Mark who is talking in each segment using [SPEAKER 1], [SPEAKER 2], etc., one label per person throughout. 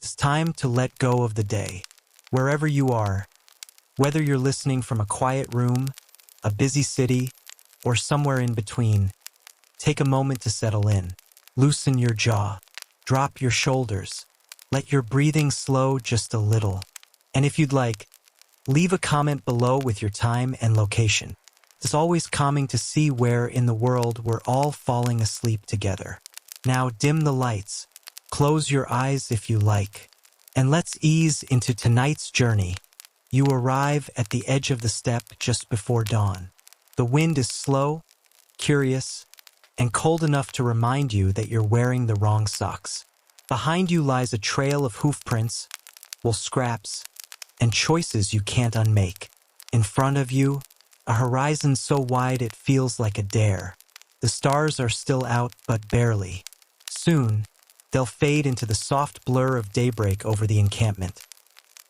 [SPEAKER 1] It's time to let go of the day. Wherever you are, whether you're listening from a quiet room, a busy city, or somewhere in between, take a moment to settle in. Loosen your jaw. Drop your shoulders. Let your breathing slow just a little. And if you'd like, leave a comment below with your time and location. It's always calming to see where in the world we're all falling asleep together. Now dim the lights. Close your eyes if you like. And let's ease into tonight's journey. You arrive at the edge of the steppe just before dawn. The wind is slow, curious, and cold enough to remind you that you're wearing the wrong socks. Behind you lies a trail of hoof prints, wool scraps, and choices you can't unmake. In front of you, a horizon so wide it feels like a dare. The stars are still out, but barely. Soon, they'll fade into the soft blur of daybreak over the encampment.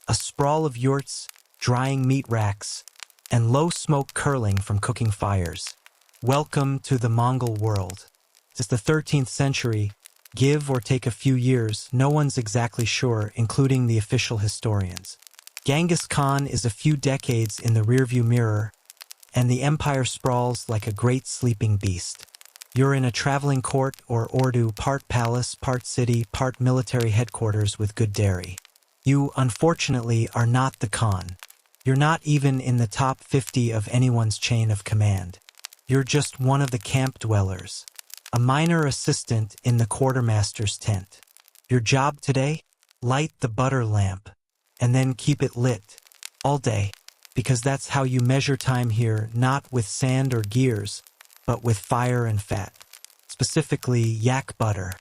[SPEAKER 1] A sprawl of yurts, drying meat racks, and low smoke curling from cooking fires. Welcome to the Mongol world. It's the 13th century. Give or take a few years, no one's exactly sure, including the official historians. Genghis Khan is a few decades in the rearview mirror, and the empire sprawls like a great sleeping beast. You're in a traveling court or ordu, part palace, part city, part military headquarters with good dairy. You, unfortunately, are not the Khan. You're not even in the top 50 of anyone's chain of command. You're just one of the camp dwellers, a minor assistant in the quartermaster's tent. Your job today? Light the butter lamp, and then keep it lit all day, because that's how you measure time here, not with sand or gears, but with fire and fat. Specifically, yak butter.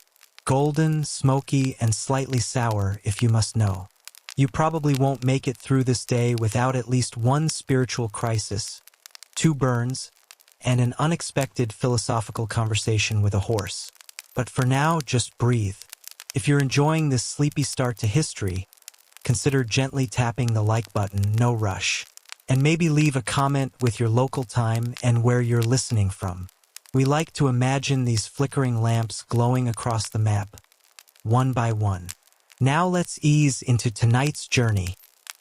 [SPEAKER 1] Golden, smoky, and slightly sour, if you must know. You probably won't make it through this day without at least one spiritual crisis, 2 burns, and an unexpected philosophical conversation with a horse. But for now, just breathe. If you're enjoying this sleepy start to history, consider gently tapping the like button, no rush. And maybe leave a comment with your local time and where you're listening from. We like to imagine these flickering lamps glowing across the map, one by one. Now let's ease into tonight's journey.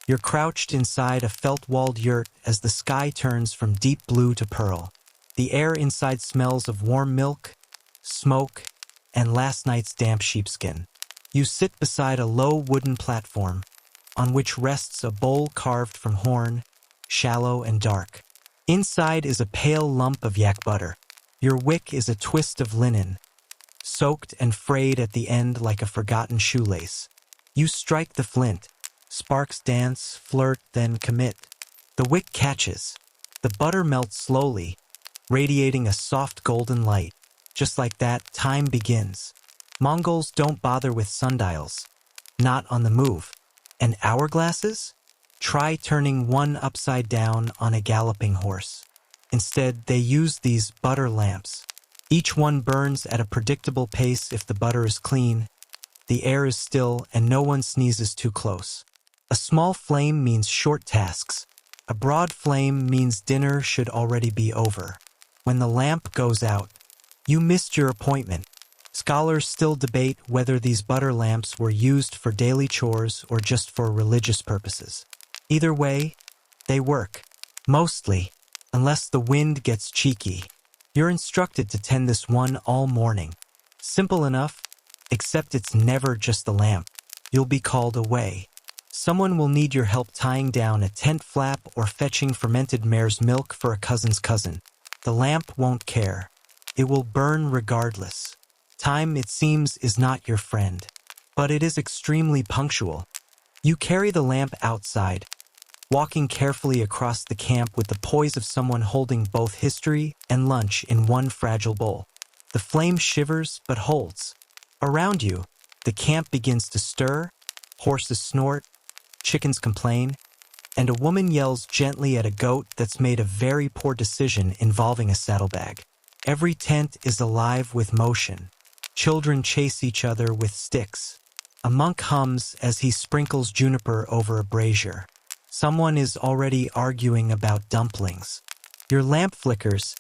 [SPEAKER 1] You're crouched inside a felt-walled yurt as the sky turns from deep blue to pearl. The air inside smells of warm milk, smoke, and last night's damp sheepskin. You sit beside a low wooden platform, on which rests a bowl carved from horn, shallow and dark. Inside is a pale lump of yak butter. Your wick is a twist of linen, soaked and frayed at the end like a forgotten shoelace. You strike the flint. Sparks dance, flirt, then commit. The wick catches. The butter melts slowly, radiating a soft golden light. Just like that, time begins. Mongols don't bother with sundials. Not on the move. And hourglasses? Try turning one upside down on a galloping horse. Instead, they use these butter lamps. Each one burns at a predictable pace if the butter is clean, the air is still, and no one sneezes too close. A small flame means short tasks. A broad flame means dinner should already be over. When the lamp goes out, you missed your appointment. Scholars still debate whether these butter lamps were used for daily chores or just for religious purposes. Either way, they work. Mostly, unless the wind gets cheeky. You're instructed to tend this one all morning. Simple enough, except it's never just the lamp. You'll be called away. Someone will need your help tying down a tent flap or fetching fermented mare's milk for a cousin's cousin. The lamp won't care. It will burn regardless. Time, it seems, is not your friend. But it is extremely punctual. You carry the lamp outside, walking carefully across the camp with the poise of someone holding both history and lunch in one fragile bowl. The flame shivers but holds. Around you, the camp begins to stir, horses snort, chickens complain, and a woman yells gently at a goat that's made a very poor decision involving a saddlebag. Every tent is alive with motion. Children chase each other with sticks. A monk hums as he sprinkles juniper over a brazier. Someone is already arguing about dumplings. Your lamp flickers,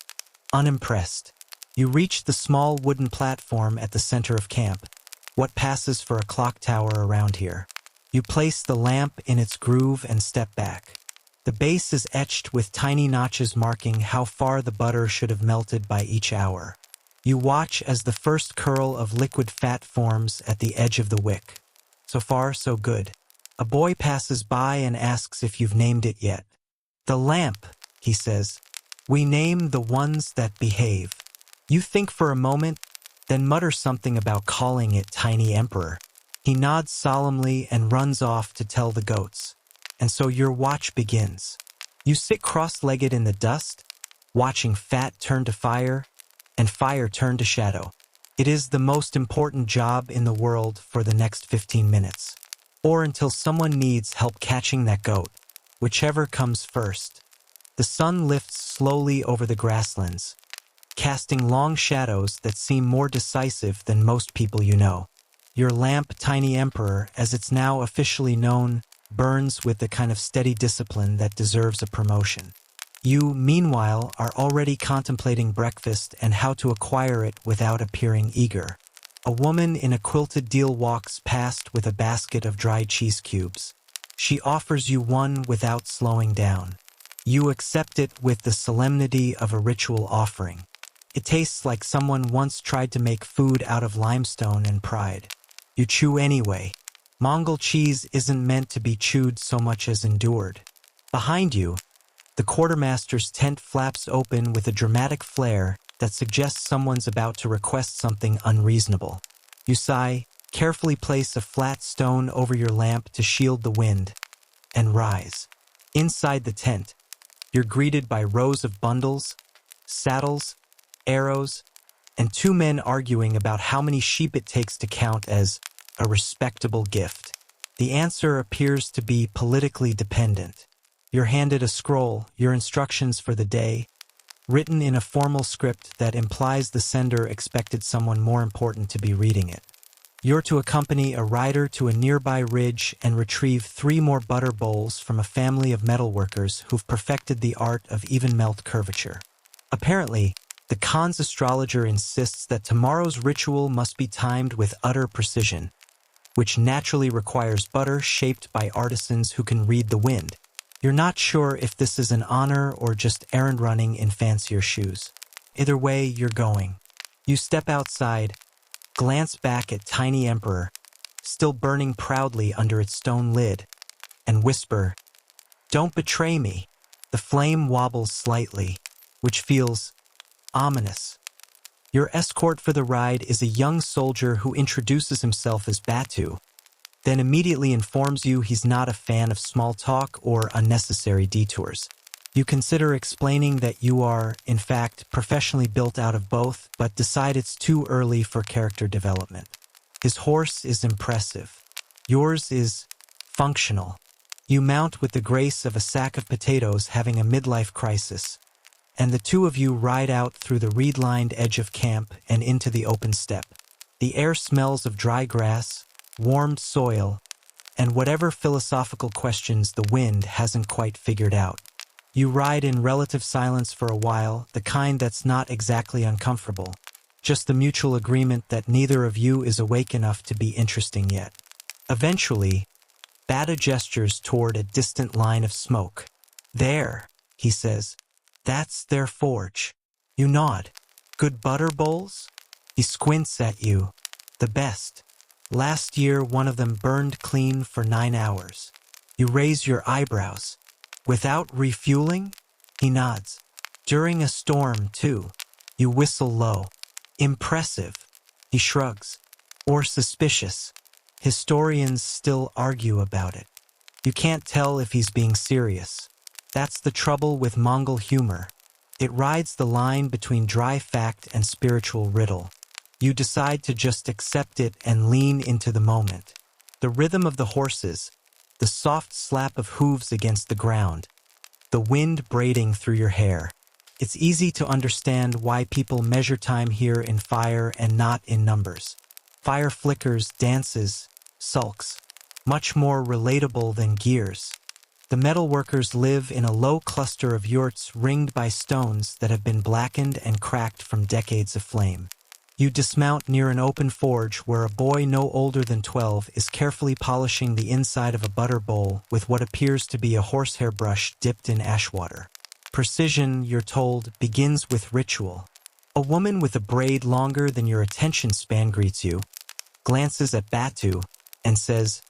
[SPEAKER 1] unimpressed. You reach the small wooden platform at the center of camp. what passes for a clock tower around here. You place the lamp in its groove and step back. The base is etched with tiny notches marking how far the butter should have melted by each hour. You watch as the first curl of liquid fat forms at the edge of the wick. So far, so good. A boy passes by and asks if you've named it yet. The lamp, he says. We name the ones that behave. You think for a moment, then mutter something about calling it Tiny Emperor. He nods solemnly and runs off to tell the goats. And so your watch begins. You sit cross-legged in the dust, watching fat turn to fire, and fire turn to shadow. It is the most important job in the world for the next 15 minutes. Or until someone needs help catching that goat, whichever comes first. The sun lifts slowly over the grasslands, casting long shadows that seem more decisive than most people you know. Your lamp, Tiny Emperor, as it's now officially known, burns with the kind of steady discipline that deserves a promotion. You, meanwhile, are already contemplating breakfast and how to acquire it without appearing eager. A woman in a quilted deal walks past with a basket of dried cheese cubes. She offers you one without slowing down. You accept it with the solemnity of a ritual offering. It tastes like someone once tried to make food out of limestone and pride. You chew anyway. Mongol cheese isn't meant to be chewed so much as endured. Behind you, the quartermaster's tent flaps open with a dramatic flair that suggests someone's about to request something unreasonable. You sigh, carefully place a flat stone over your lamp to shield the wind, and rise. Inside the tent, you're greeted by rows of bundles, saddles, arrows, and two men arguing about how many sheep it takes to count as a respectable gift. The answer appears to be politically dependent. You're handed a scroll, your instructions for the day, written in a formal script that implies the sender expected someone more important to be reading it. You're to accompany a rider to a nearby ridge and retrieve 3 more butter bowls from a family of metalworkers who've perfected the art of even melt curvature. Apparently, the Khan's astrologer insists that tomorrow's ritual must be timed with utter precision, which naturally requires butter shaped by artisans who can read the wind. You're not sure if this is an honor or just errand running in fancier shoes. Either way, you're going. You step outside, glance back at Tiny Emperor, still burning proudly under its stone lid, and whisper, "Don't betray me." The flame wobbles slightly, which feels ominous. Your escort for the ride is a young soldier who introduces himself as Batu, then immediately informs you he's not a fan of small talk or unnecessary detours. You consider explaining that you are, in fact, professionally built out of both, but decide it's too early for character development. His horse is impressive. Yours is functional. You mount with the grace of a sack of potatoes having a midlife crisis, and the two of you ride out through the reed-lined edge of camp and into the open steppe. The air smells of dry grass, warmed soil, and whatever philosophical questions the wind hasn't quite figured out. You ride in relative silence for a while, the kind that's not exactly uncomfortable, just the mutual agreement that neither of you is awake enough to be interesting yet. Eventually, Bada gestures toward a distant line of smoke. "There," he says. "That's their forge." You nod. "Good butter bowls?" He squints at you. "The best. Last year, one of them burned clean for 9 hours." You raise your eyebrows. "Without refueling?" He nods. "During a storm, too." You whistle low. "Impressive." He shrugs. "Or suspicious." Historians still argue about it. You can't tell if he's being serious. That's the trouble with Mongol humor. It rides the line between dry fact and spiritual riddle. You decide to just accept it and lean into the moment. The rhythm of the horses, the soft slap of hooves against the ground, the wind braiding through your hair. It's easy to understand why people measure time here in fire and not in numbers. Fire flickers, dances, sulks. Much more relatable than gears. The metalworkers live in a low cluster of yurts ringed by stones that have been blackened and cracked from decades of flame. You dismount near an open forge where a boy no older than 12 is carefully polishing the inside of a butter bowl with what appears to be a horsehair brush dipped in ash water. Precision, you're told, begins with ritual. A woman with a braid longer than your attention span greets you, glances at Batu, and says,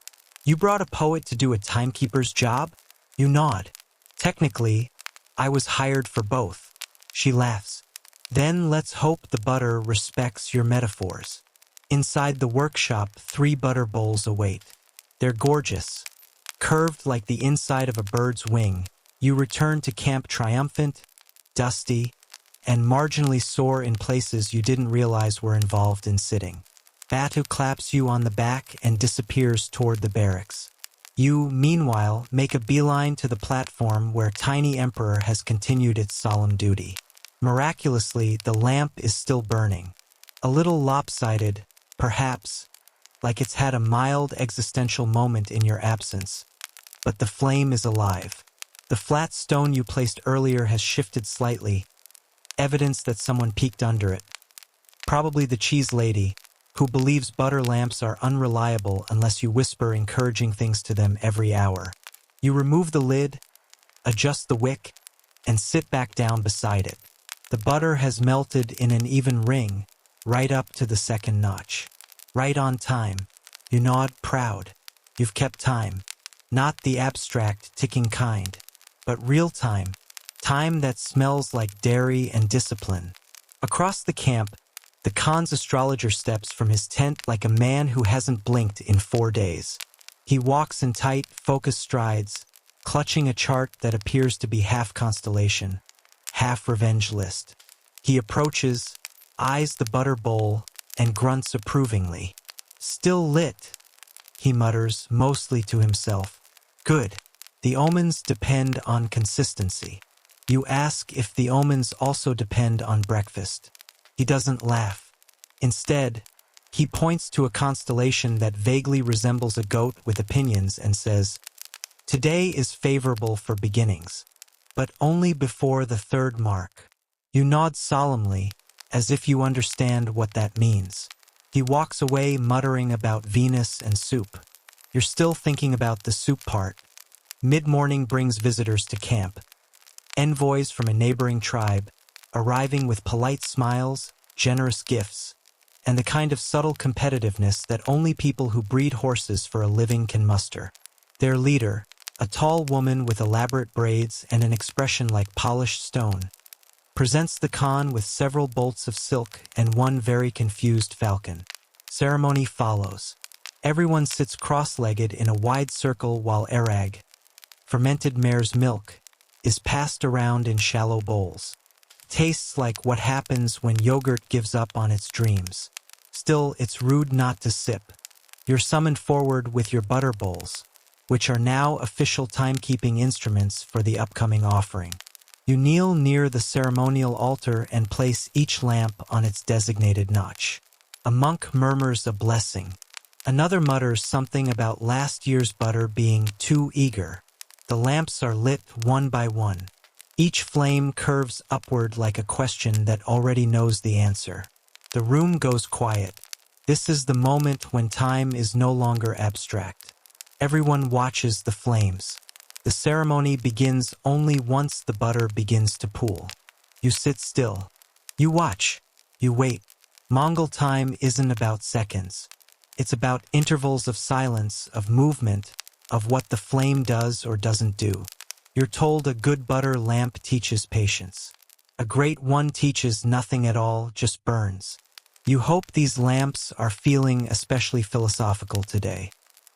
[SPEAKER 1] "You brought a poet to do a timekeeper's job?" You nod. "Technically, I was hired for both." She laughs. "Then let's hope the butter respects your metaphors." Inside the workshop, 3 butter bowls await. They're gorgeous. Curved like the inside of a bird's wing, you return to camp triumphant, dusty, and marginally sore in places you didn't realize were involved in sitting. Batu claps you on the back and disappears toward the barracks. You, meanwhile, make a beeline to the platform where Tiny Emperor has continued its solemn duty. Miraculously, the lamp is still burning. A little lopsided, perhaps, like it's had a mild existential moment in your absence. But the flame is alive. The flat stone you placed earlier has shifted slightly, evidence that someone peeked under it. Probably the cheese lady, who believes butter lamps are unreliable unless you whisper encouraging things to them every hour. You remove the lid, adjust the wick, and sit back down beside it. The butter has melted in an even ring, right up to the second notch. Right on time. You nod, proud. You've kept time. Not the abstract, ticking kind, but real time. Time that smells like dairy and discipline. Across the camp, the Khan's astrologer steps from his tent like a man who hasn't blinked in 4 days. He walks in tight, focused strides, clutching a chart that appears to be half constellation, half revenge list. He approaches, eyes the butter bowl, and grunts approvingly. "Still lit," he mutters, mostly to himself. "Good. The omens depend on consistency." You ask if the omens also depend on breakfast. He doesn't laugh. Instead, he points to a constellation that vaguely resembles a goat with opinions and says, "Today is favorable for beginnings, but only before the 3rd mark." You nod solemnly, as if you understand what that means. He walks away muttering about Venus and soup. You're still thinking about the soup part. Mid-morning brings visitors to camp. Envoys from a neighboring tribe, arriving with polite smiles, generous gifts, and the kind of subtle competitiveness that only people who breed horses for a living can muster. Their leader, a tall woman with elaborate braids and an expression like polished stone, presents the Khan with several bolts of silk and one very confused falcon. Ceremony follows. Everyone sits cross-legged in a wide circle while arag, fermented mare's milk, is passed around in shallow bowls. Tastes like what happens when yogurt gives up on its dreams. Still, it's rude not to sip. You're summoned forward with your butter bowls, which are now official timekeeping instruments for the upcoming offering. You kneel near the ceremonial altar and place each lamp on its designated notch. A monk murmurs a blessing. Another mutters something about last year's butter being too eager. The lamps are lit one by one. Each flame curves upward like a question that already knows the answer. The room goes quiet. This is the moment when time is no longer abstract. Everyone watches the flames. The ceremony begins only once the butter begins to pool. You sit still. You watch. You wait. Mongol time isn't about seconds. It's about intervals of silence, of movement, of what the flame does or doesn't do. You're told a good butter lamp teaches patience. A great one teaches nothing at all, just burns. You hope these lamps are feeling especially philosophical today.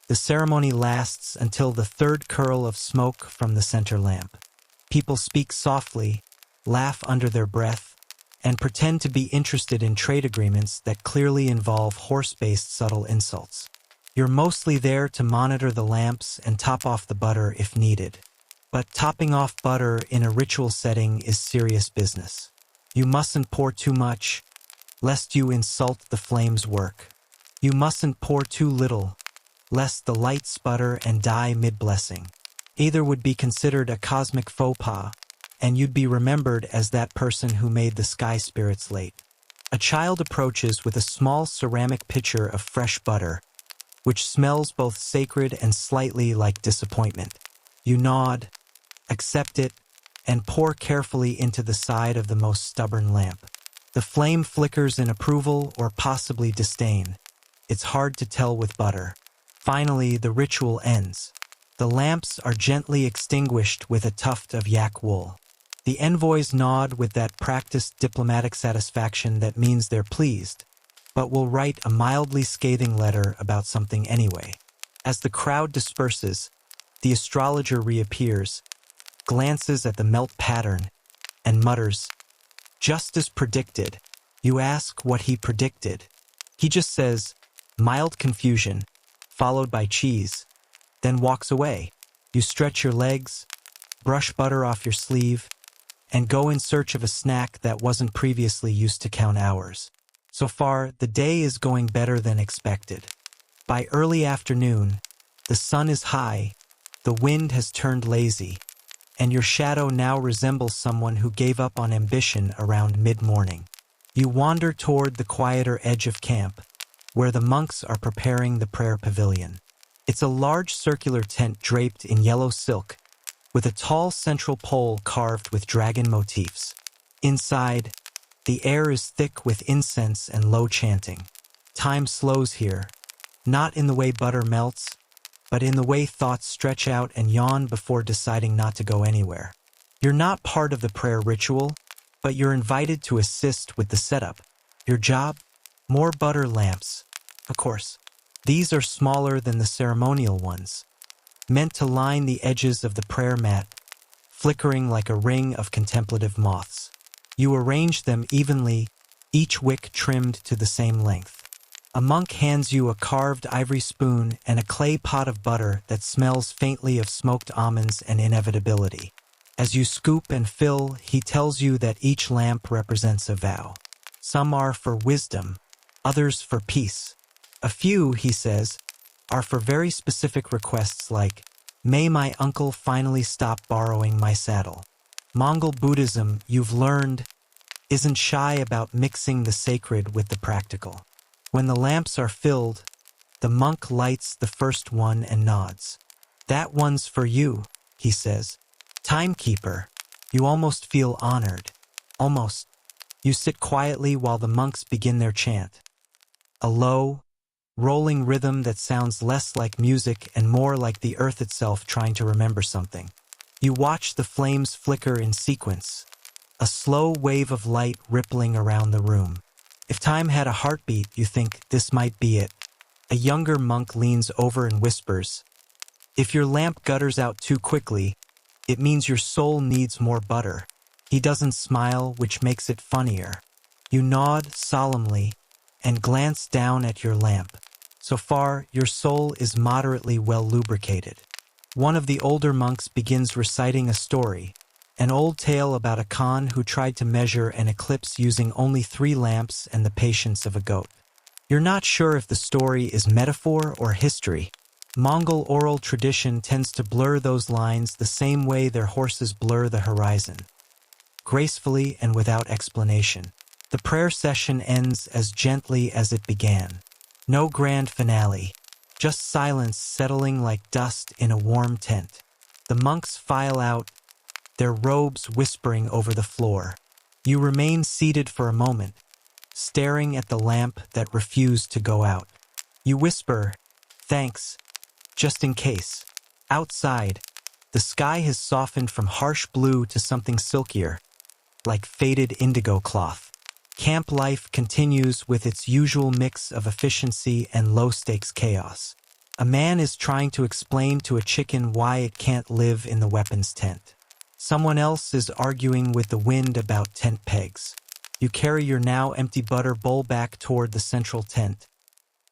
[SPEAKER 1] The ceremony lasts until the 3rd curl of smoke from the center lamp. People speak softly, laugh under their breath, and pretend to be interested in trade agreements that clearly involve horse-based subtle insults. You're mostly there to monitor the lamps and top off the butter if needed. But topping off butter in a ritual setting is serious business. You mustn't pour too much, lest you insult the flame's work. You mustn't pour too little, lest the light sputter and die mid-blessing. Either would be considered a cosmic faux pas, and you'd be remembered as that person who made the sky spirits late. A child approaches with a small ceramic pitcher of fresh butter, which smells both sacred and slightly like disappointment. You nod, accept it, and pour carefully into the side of the most stubborn lamp. The flame flickers in approval or possibly disdain. It's hard to tell with butter. Finally, the ritual ends. The lamps are gently extinguished with a tuft of yak wool. The envoys nod with that practiced diplomatic satisfaction that means they're pleased, but will write a mildly scathing letter about something anyway. As the crowd disperses, the astrologer reappears, glances at the melt pattern, and mutters, "Just as predicted." You ask what he predicted. He just says, "Mild confusion," followed by cheese, then walks away. You stretch your legs, brush butter off your sleeve, and go in search of a snack that wasn't previously used to count hours. So far, the day is going better than expected. By early afternoon, the sun is high, the wind has turned lazy, and your shadow now resembles someone who gave up on ambition around mid-morning. You wander toward the quieter edge of camp, where the monks are preparing the prayer pavilion. It's a large circular tent draped in yellow silk, with a tall central pole carved with dragon motifs. Inside, the air is thick with incense and low chanting. Time slows here, not in the way butter melts, but in the way thoughts stretch out and yawn before deciding not to go anywhere. You're not part of the prayer ritual, but you're invited to assist with the setup. Your job? More butter lamps. Of course, these are smaller than the ceremonial ones, meant to line the edges of the prayer mat, flickering like a ring of contemplative moths. You arrange them evenly, each wick trimmed to the same length. A monk hands you a carved ivory spoon and a clay pot of butter that smells faintly of smoked almonds and inevitability. As you scoop and fill, he tells you that each lamp represents a vow. Some are for wisdom, others for peace. A few, he says, are for very specific requests like, "May my uncle finally stop borrowing my saddle." Mongol Buddhism, you've learned, isn't shy about mixing the sacred with the practical. When the lamps are filled, the monk lights the first one and nods. "That one's for you," he says. "Timekeeper." You almost feel honored. Almost. You sit quietly while the monks begin their chant. A low, rolling rhythm that sounds less like music and more like the earth itself trying to remember something. You watch the flames flicker in sequence, a slow wave of light rippling around the room. If time had a heartbeat, you think this might be it. A younger monk leans over and whispers, "If your lamp gutters out too quickly, it means your soul needs more butter." He doesn't smile, which makes it funnier. You nod solemnly and glance down at your lamp. So far, your soul is moderately well lubricated. One of the older monks begins reciting a story, an old tale about a Khan who tried to measure an eclipse using only 3 lamps and the patience of a goat. You're not sure if the story is metaphor or history. Mongol oral tradition tends to blur those lines the same way their horses blur the horizon, gracefully and without explanation. The prayer session ends as gently as it began. No grand finale, just silence settling like dust in a warm tent. The monks file out, their robes whispering over the floor. You remain seated for a moment, staring at the lamp that refused to go out. You whisper, "Thanks, just in case." Outside, the sky has softened from harsh blue to something silkier, like faded indigo cloth. Camp life continues with its usual mix of efficiency and low-stakes chaos. A man is trying to explain to a chicken why it can't live in the weapons tent. Someone else is arguing with the wind about tent pegs. You carry your now empty butter bowl back toward the central tent,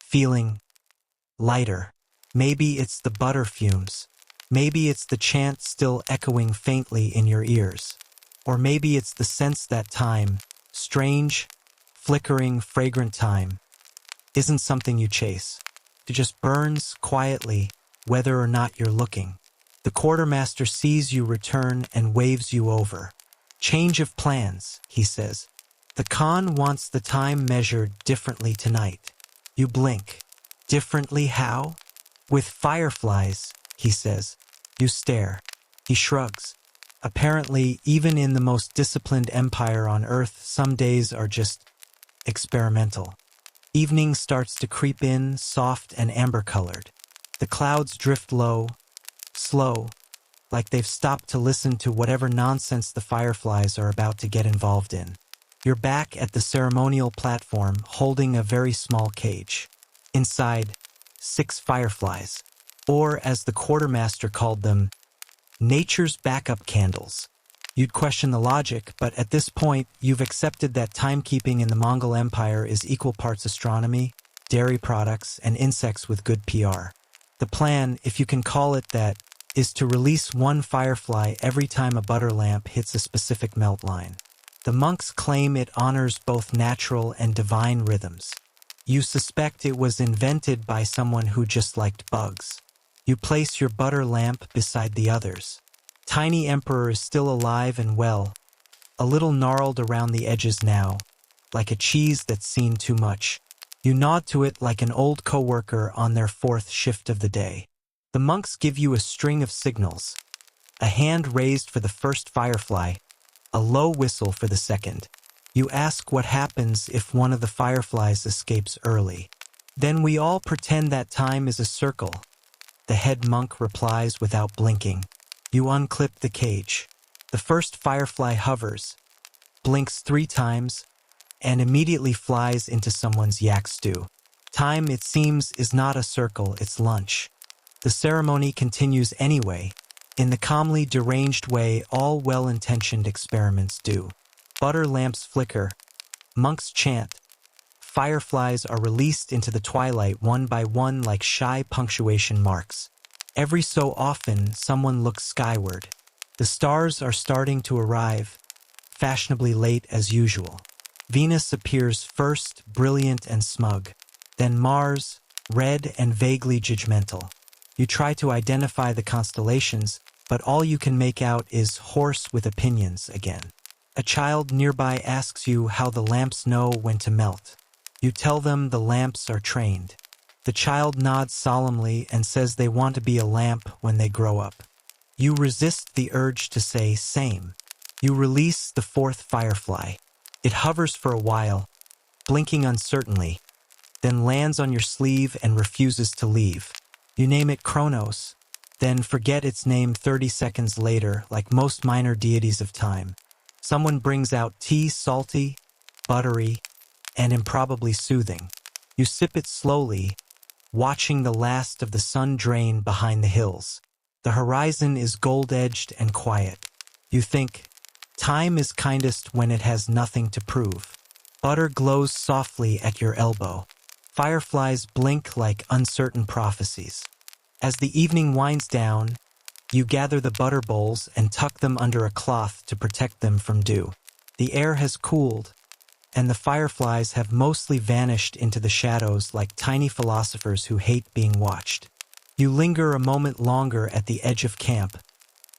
[SPEAKER 1] feeling lighter. Maybe it's the butter fumes. Maybe it's the chant still echoing faintly in your ears. Or maybe it's the sense that time, strange, flickering, fragrant time, isn't something you chase. It just burns quietly, whether or not you're looking. The quartermaster sees you return and waves you over. "Change of plans," he says. The Khan wants the time measured differently tonight. You blink. Differently how? With fireflies, he says. You stare. He shrugs. Apparently, even in the most disciplined empire on Earth, some days are just experimental. Evening starts to creep in, soft and amber-colored. The clouds drift low, slow, like they've stopped to listen to whatever nonsense the fireflies are about to get involved in. You're back at the ceremonial platform, holding a very small cage. Inside, 6 fireflies, or as the quartermaster called them, nature's backup candles. You'd question the logic, but at this point, you've accepted that timekeeping in the Mongol Empire is equal parts astronomy, dairy products, and insects with good PR. The plan, if you can call it that, is to release 1 firefly every time a butter lamp hits a specific melt line. The monks claim it honors both natural and divine rhythms. You suspect it was invented by someone who just liked bugs. You place your butter lamp beside the others. Tiny Emperor is still alive and well, a little gnarled around the edges now, like a cheese that's seen too much. You nod to it like an old coworker on their 4th shift of the day. The monks give you a string of signals. A hand raised for the first firefly, a low whistle for the second. You ask what happens if one of the fireflies escapes early. Then we all pretend that time is a circle. The head monk replies without blinking. You unclip the cage. The first firefly hovers, blinks 3 times, and immediately flies into someone's yak stew. Time, it seems, is not a circle, it's lunch. The ceremony continues anyway, in the calmly deranged way all well-intentioned experiments do. Butter lamps flicker, monks chant, fireflies are released into the twilight one by one like shy punctuation marks. Every so often, someone looks skyward. The stars are starting to arrive, fashionably late as usual. Venus appears first, brilliant and smug. Then Mars, red and vaguely judgmental. You try to identify the constellations, but all you can make out is horse with opinions again. A child nearby asks you how the lamps know when to melt. You tell them the lamps are trained. The child nods solemnly and says they want to be a lamp when they grow up. You resist the urge to say same. You release the 4th firefly. It hovers for a while, blinking uncertainly, then lands on your sleeve and refuses to leave. You name it Kronos, then forget its name 30 seconds later, like most minor deities of time. Someone brings out tea, salty, buttery, and improbably soothing. You sip it slowly, watching the last of the sun drain behind the hills. The horizon is gold-edged and quiet. You think, time is kindest when it has nothing to prove. Butter glows softly at your elbow. Fireflies blink like uncertain prophecies. As the evening winds down, you gather the butter bowls and tuck them under a cloth to protect them from dew. The air has cooled, and the fireflies have mostly vanished into the shadows like tiny philosophers who hate being watched. You linger a moment longer at the edge of camp,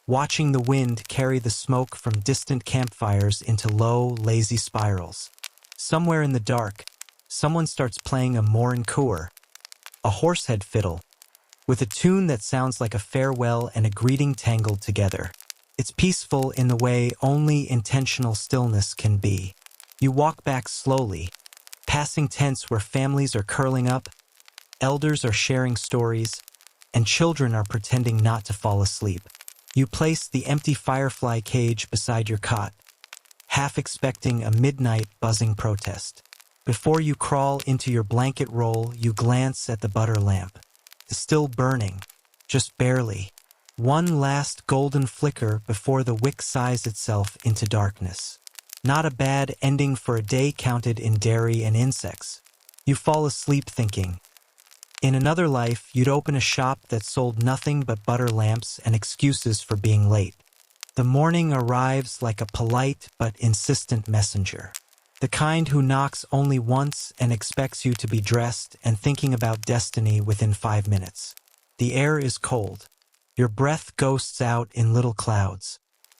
[SPEAKER 1] watching the wind carry the smoke from distant campfires into low, lazy spirals. Somewhere in the dark, someone starts playing a morin-kur, a horsehead fiddle, with a tune that sounds like a farewell and a greeting tangled together. It's peaceful in the way only intentional stillness can be. You walk back slowly, passing tents where families are curling up, elders are sharing stories, and children are pretending not to fall asleep. You place the empty firefly cage beside your cot, half expecting a midnight buzzing protest. Before you crawl into your blanket roll, you glance at the butter lamp. It's still burning, just barely. One last golden flicker before the wick sighs itself into darkness. Not a bad ending for a day counted in dairy and insects. You fall asleep thinking, in another life, you'd open a shop that sold nothing but butter lamps and excuses for being late. The morning arrives like a polite but insistent messenger. The kind who knocks only once and expects you to be dressed and thinking about destiny within 5 minutes. The air is cold. Your breath ghosts out in little clouds.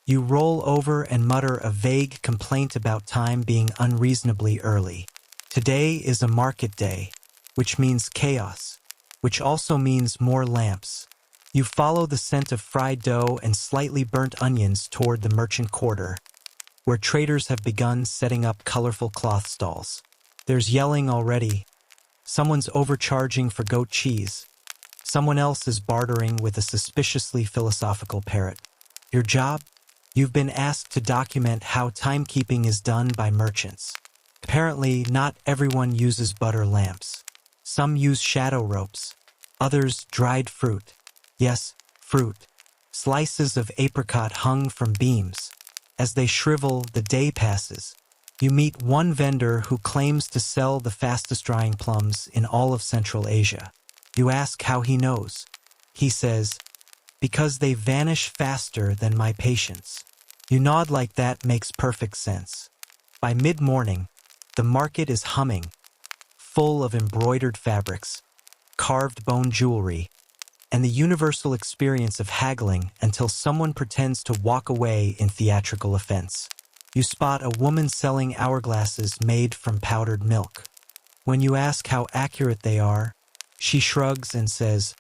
[SPEAKER 1] You roll over and mutter a vague complaint about time being unreasonably early. Today is a market day, which means chaos, which also means more lamps. You follow the scent of fried dough and slightly burnt onions toward the merchant quarter, where traders have begun setting up colorful cloth stalls. There's yelling already. Someone's overcharging for goat cheese. Someone else is bartering with a suspiciously philosophical parrot. Your job? You've been asked to document how timekeeping is done by merchants. Apparently, not everyone uses butter lamps. Some use shadow ropes. Others, dried fruit. Yes, fruit. Slices of apricot hung from beams. As they shrivel, the day passes. You meet one vendor who claims to sell the fastest-drying plums in all of Central Asia. You ask how he knows. He says, "Because they vanish faster than my patience." You nod like that makes perfect sense. By mid-morning, the market is humming, full of embroidered fabrics, carved bone jewelry, and the universal experience of haggling until someone pretends to walk away in theatrical offense. You spot a woman selling hourglasses made from powdered milk. When you ask how accurate they are, she shrugs and says,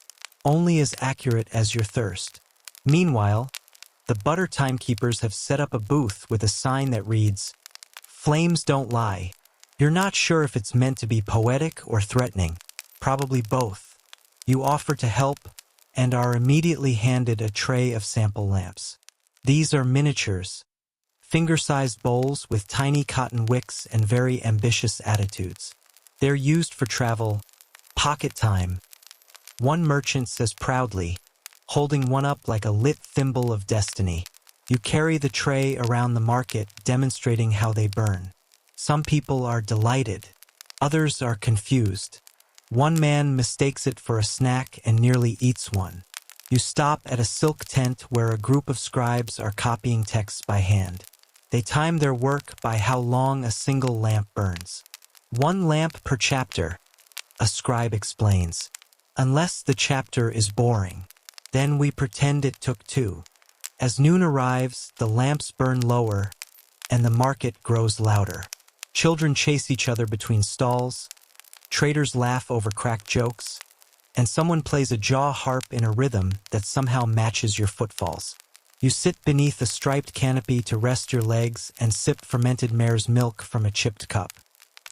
[SPEAKER 1] "Only as accurate as your thirst." Meanwhile, the butter timekeepers have set up a booth with a sign that reads, "Flames don't lie." You're not sure if it's meant to be poetic or threatening, probably both. You offer to help and are immediately handed a tray of sample lamps. These are miniatures, finger-sized bowls with tiny cotton wicks and very ambitious attitudes. They're used for travel, pocket time. One merchant says proudly, holding one up like a lit thimble of destiny. You carry the tray around the market, demonstrating how they burn. Some people are delighted. Others are confused. One man mistakes it for a snack and nearly eats one. You stop at a silk tent where a group of scribes are copying texts by hand. They time their work by how long a single lamp burns. 1 lamp per chapter, a scribe explains. Unless the chapter is boring. Then we pretend it took 2. As noon arrives, the lamps burn lower, and the market grows louder. Children chase each other between stalls, traders laugh over cracked jokes, and someone plays a jaw harp in a rhythm that somehow matches your footfalls. You sit beneath a striped canopy to rest your legs and sip fermented mare's milk from a chipped cup.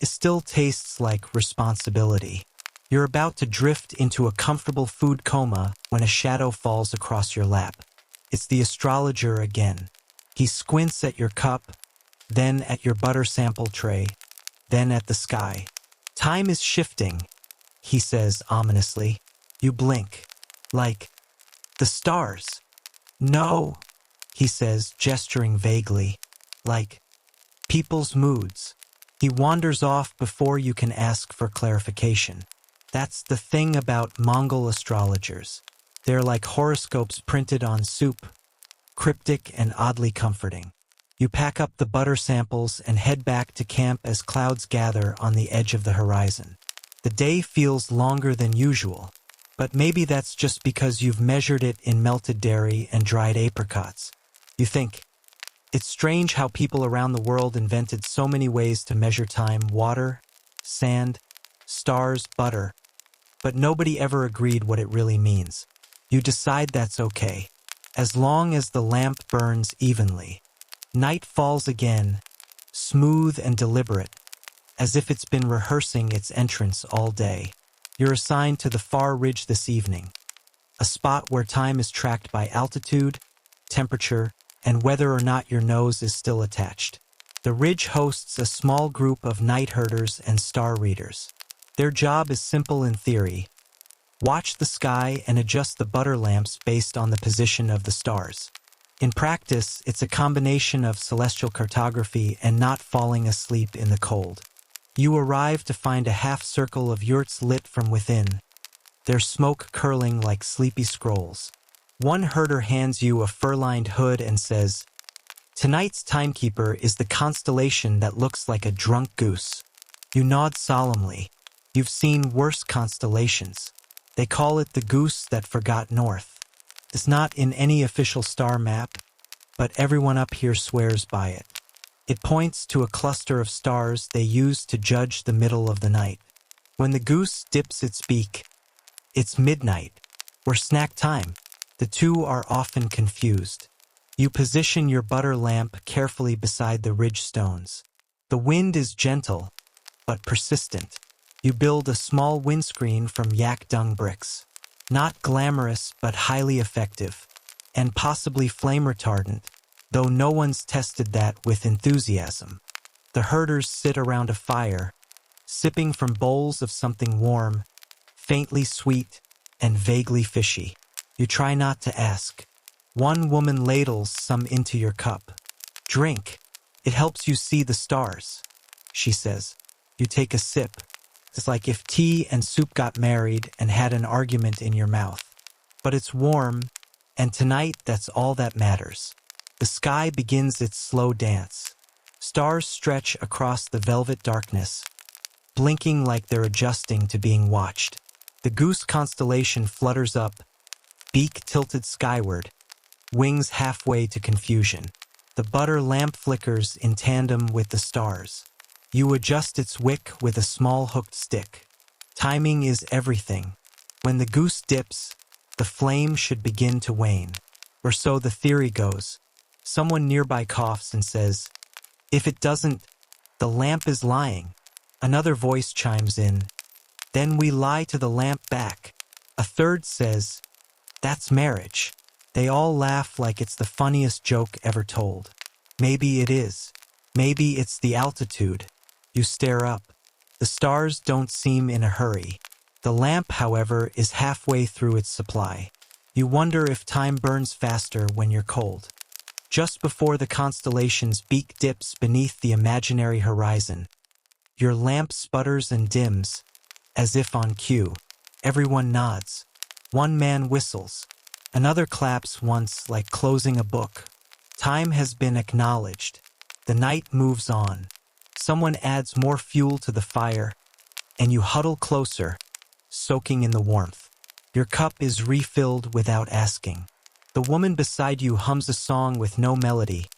[SPEAKER 1] It still tastes like responsibility. You're about to drift into a comfortable food coma when a shadow falls across your lap. It's the astrologer again. He squints at your cup, then at your butter sample tray, then at the sky. "Time is shifting," he says ominously. You blink. Like, "The stars." "No," he says, gesturing vaguely. "Like, people's moods." He wanders off before you can ask for clarification. That's the thing about Mongol astrologers. They're like horoscopes printed on soup, cryptic and oddly comforting. You pack up the butter samples and head back to camp as clouds gather on the edge of the horizon. The day feels longer than usual, but maybe that's just because you've measured it in melted dairy and dried apricots. You think, it's strange how people around the world invented so many ways to measure time: water, sand, stars, butter. But nobody ever agreed what it really means. You decide that's okay, as long as the lamp burns evenly. Night falls again, smooth and deliberate, as if it's been rehearsing its entrance all day. You're assigned to the far ridge this evening, a spot where time is tracked by altitude, temperature, and whether or not your nose is still attached. The ridge hosts a small group of night herders and star readers. Their job is simple in theory: watch the sky and adjust the butter lamps based on the position of the stars. In practice, it's a combination of celestial cartography and not falling asleep in the cold. You arrive to find a half-circle of yurts lit from within, their smoke curling like sleepy scrolls. One herder hands you a fur-lined hood and says, "Tonight's timekeeper is the constellation that looks like a drunk goose." You nod solemnly. You've seen worse constellations. They call it the goose that forgot north. It's not in any official star map, but everyone up here swears by it. It points to a cluster of stars they use to judge the middle of the night. When the goose dips its beak, it's midnight, or snack time. The two are often confused. You position your butter lamp carefully beside the ridge stones. The wind is gentle, but persistent. You build a small windscreen from yak dung bricks. Not glamorous, but highly effective, and possibly flame retardant, though no one's tested that with enthusiasm. The herders sit around a fire, sipping from bowls of something warm, faintly sweet, and vaguely fishy. You try not to ask. One woman ladles some into your cup. "Drink. It helps you see the stars," she says. You take a sip. It's like if tea and soup got married and had an argument in your mouth. But it's warm, and tonight that's all that matters. The sky begins its slow dance. Stars stretch across the velvet darkness, blinking like they're adjusting to being watched. The goose constellation flutters up, beak tilted skyward, wings halfway to confusion. The butter lamp flickers in tandem with the stars. You adjust its wick with a small hooked stick. Timing is everything. When the goose dips, the flame should begin to wane. Or so the theory goes. Someone nearby coughs and says, "If it doesn't, the lamp is lying." Another voice chimes in, "Then we lie to the lamp back." A third says, "That's marriage." They all laugh like it's the funniest joke ever told. Maybe it is. Maybe it's the altitude. You stare up. The stars don't seem in a hurry. The lamp, however, is halfway through its supply. You wonder if time burns faster when you're cold. Just before the constellation's beak dips beneath the imaginary horizon, your lamp sputters and dims, as if on cue. Everyone nods. One man whistles. Another claps once, like closing a book. Time has been acknowledged. The night moves on. Someone adds more fuel to the fire, and you huddle closer, soaking in the warmth. Your cup is refilled without asking. The woman beside you hums a song with no melody,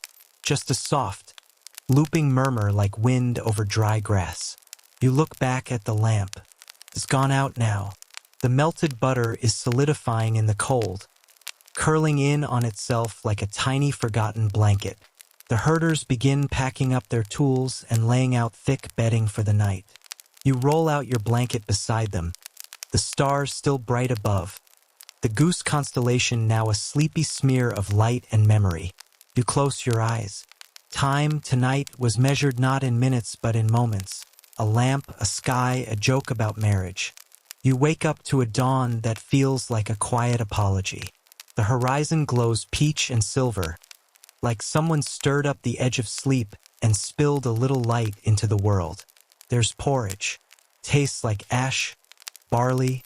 [SPEAKER 1] just a soft, looping murmur like wind over dry grass. You look back at the lamp. It's gone out now. The melted butter is solidifying in the cold, curling in on itself like a tiny forgotten blanket. The herders begin packing up their tools and laying out thick bedding for the night. You roll out your blanket beside them, the stars still bright above. The goose constellation now a sleepy smear of light and memory. You close your eyes. Time tonight was measured not in minutes but in moments. A lamp, a sky, a joke about marriage. You wake up to a dawn that feels like a quiet apology. The horizon glows peach and silver, like someone stirred up the edge of sleep and spilled a little light into the world. There's porridge, tastes like ash, barley,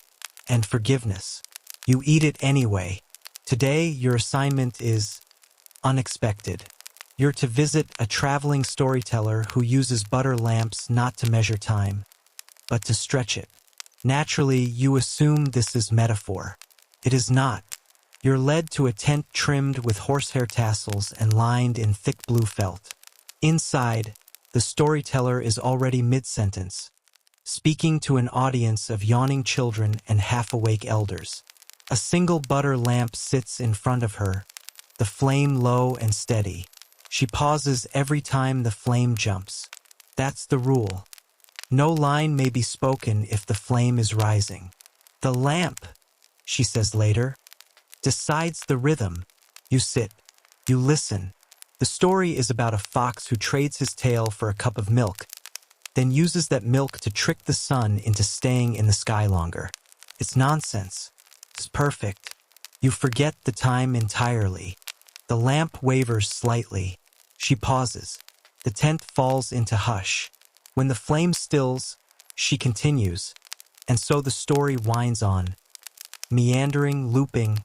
[SPEAKER 1] and forgiveness. You eat it anyway. Today, your assignment is unexpected. You're to visit a traveling storyteller who uses butter lamps not to measure time, but to stretch it. Naturally, you assume this is metaphor. It is not. You're led to a tent trimmed with horsehair tassels and lined in thick blue felt. Inside, the storyteller is already mid-sentence, speaking to an audience of yawning children and half-awake elders. A single butter lamp sits in front of her, the flame low and steady. She pauses every time the flame jumps. That's the rule. No line may be spoken if the flame is rising. "The lamp," she says later, "decides the rhythm." You sit. You listen. The story is about a fox who trades his tail for a cup of milk, then uses that milk to trick the sun into staying in the sky longer. It's nonsense. It's perfect. You forget the time entirely. The lamp wavers slightly. She pauses. The tent falls into hush. When the flame stills, she continues, and so the story winds on, meandering, looping,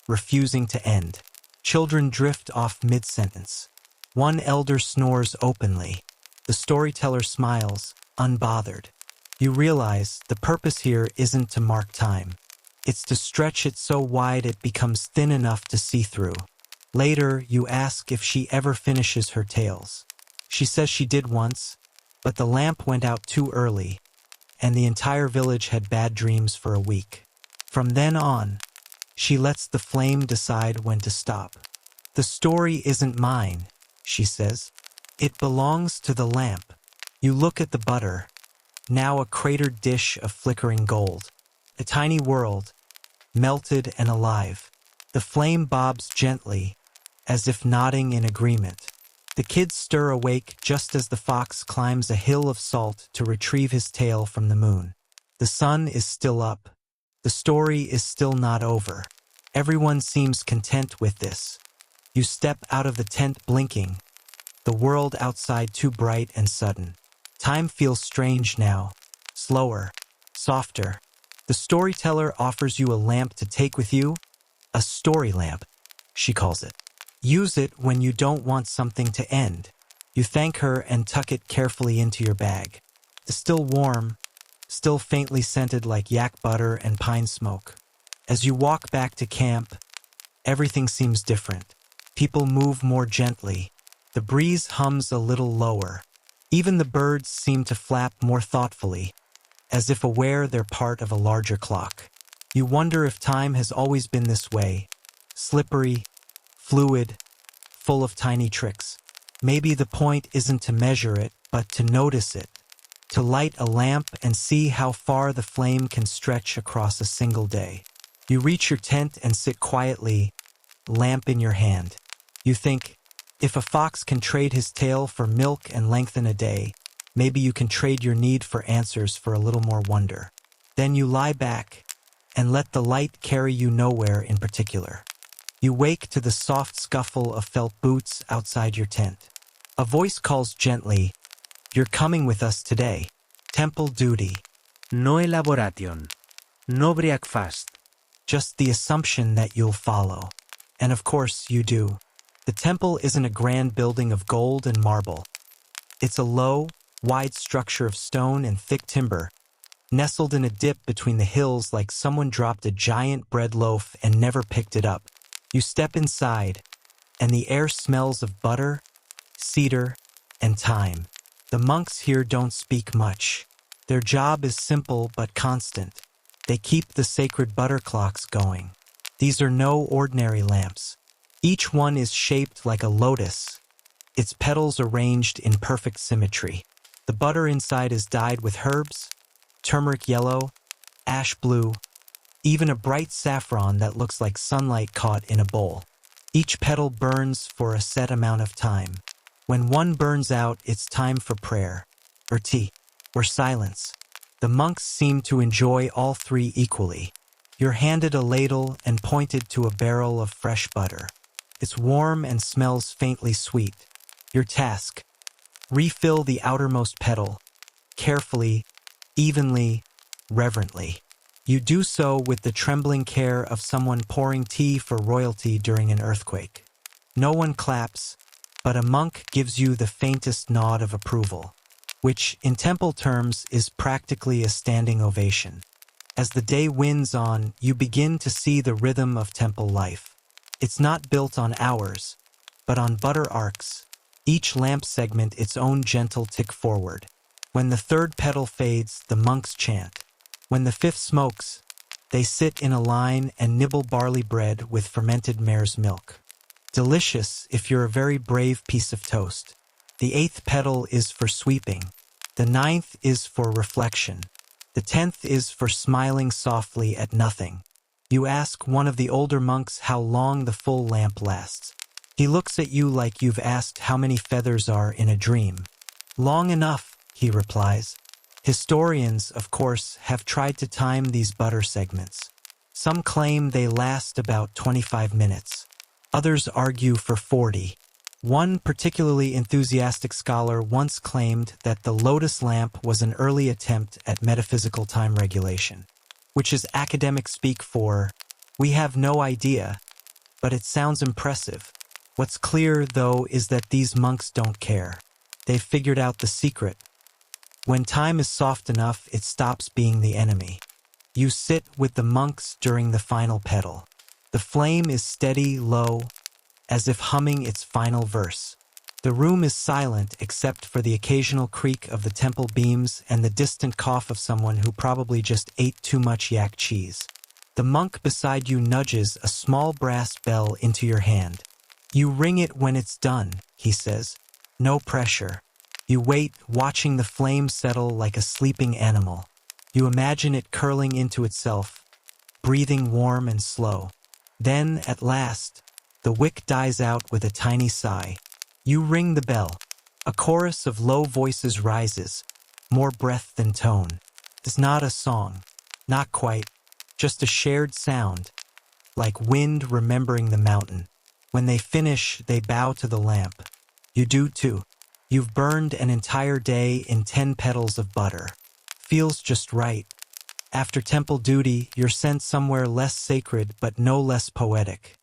[SPEAKER 1] refusing to end. Children drift off mid-sentence. One elder snores openly. The storyteller smiles, unbothered. You realize the purpose here isn't to mark time. It's to stretch it so wide it becomes thin enough to see through. Later, you ask if she ever finishes her tales. She says she did once, but the lamp went out too early, and the entire village had bad dreams for a week. From then on, she lets the flame decide when to stop. The story isn't mine, she says. It belongs to the lamp. You look at the butter, now a cratered dish of flickering gold. A tiny world, melted and alive. The flame bobs gently, as if nodding in agreement. The kids stir awake just as the fox climbs a hill of salt to retrieve his tail from the moon. The sun is still up. The story is still not over. Everyone seems content with this. You step out of the tent blinking, the world outside too bright and sudden. Time feels strange now, slower, softer. The storyteller offers you a lamp to take with you, a story lamp, she calls it. Use it when you don't want something to end. You thank her and tuck it carefully into your bag. It's still warm, still faintly scented like yak butter and pine smoke. As you walk back to camp, everything seems different. People move more gently. The breeze hums a little lower. Even the birds seem to flap more thoughtfully, as if aware they're part of a larger clock. You wonder if time has always been this way, slippery, fluid, full of tiny tricks. Maybe the point isn't to measure it, but to notice it, to light a lamp and see how far the flame can stretch across a single day. You reach your tent and sit quietly, lamp in your hand. You think, if a fox can trade his tail for milk and lengthen a day, maybe you can trade your need for answers for a little more wonder. Then you lie back and let the light carry you nowhere in particular. You wake to the soft scuffle of felt boots outside your tent. A voice calls gently, "You're coming with us today. Temple duty.
[SPEAKER 2] No elaboration. No breakfast."
[SPEAKER 1] Just the assumption that you'll follow. And of course you do. The temple isn't a grand building of gold and marble. It's a low, wide structure of stone and thick timber, nestled in a dip between the hills like someone dropped a giant bread loaf and never picked it up. You step inside, and the air smells of butter, cedar, and thyme. The monks here don't speak much. Their job is simple but constant. They keep the sacred butter clocks going. These are no ordinary lamps. Each one is shaped like a lotus, its petals arranged in perfect symmetry. The butter inside is dyed with herbs, turmeric yellow, ash blue, even a bright saffron that looks like sunlight caught in a bowl. Each petal burns for a set amount of time. When one burns out, it's time for prayer, or tea, or silence. The monks seem to enjoy all three equally. You're handed a ladle and pointed to a barrel of fresh butter. It's warm and smells faintly sweet. Your task: refill the outermost petal, carefully, evenly, reverently. You do so with the trembling care of someone pouring tea for royalty during an earthquake. No one claps, but a monk gives you the faintest nod of approval, which, in temple terms, is practically a standing ovation. As the day winds on, you begin to see the rhythm of temple life. It's not built on hours, but on butter arcs, each lamp segment its own gentle tick forward. When the third petal fades, the monks chant. When the fifth smokes, they sit in a line and nibble barley bread with fermented mare's milk. Delicious if you're a very brave piece of toast. The eighth petal is for sweeping. The ninth is for reflection. The 10th is for smiling softly at nothing. You ask one of the older monks how long the full lamp lasts. He looks at you like you've asked how many feathers are in a dream. Long enough, he replies. Historians, of course, have tried to time these butter segments. Some claim they last about 25 minutes. Others argue for 40. One particularly enthusiastic scholar once claimed that the lotus lamp was an early attempt at metaphysical time regulation, which is academic speak for, we have no idea, but it sounds impressive. What's clear, though, is that these monks don't care. They've figured out the secret. When time is soft enough, it stops being the enemy. You sit with the monks during the final petal. The flame is steady, low, as if humming its final verse. The room is silent except for the occasional creak of the temple beams and the distant cough of someone who probably just ate too much yak cheese. The monk beside you nudges a small brass bell into your hand. You ring it when it's done, he says. No pressure. You wait, watching the flame settle like a sleeping animal. You imagine it curling into itself, breathing warm and slow. Then, at last, the wick dies out with a tiny sigh. You ring the bell. A chorus of low voices rises, more breath than tone. It's not a song, not quite, just a shared sound, like wind remembering the mountain. When they finish, they bow to the lamp. You do too. You've burned an entire day in 10 petals of butter. Feels just right. After temple duty, you're sent somewhere less sacred but no less poetic.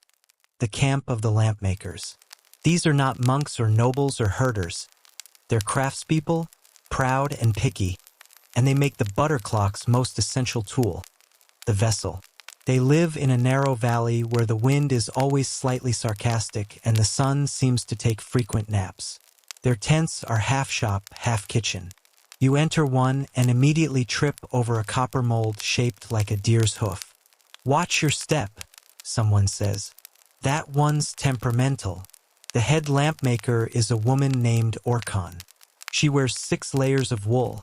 [SPEAKER 1] The camp of the lamp makers. These are not monks or nobles or herders. They're craftspeople, proud and picky, and they make the butter clock's most essential tool, the vessel. They live in a narrow valley where the wind is always slightly sarcastic and the sun seems to take frequent naps. Their tents are half shop, half kitchen. You enter one and immediately trip over a copper mold shaped like a deer's hoof. Watch your step, someone says. That one's temperamental. The head lamp maker is a woman named Orkhan. She wears 6 layers of wool,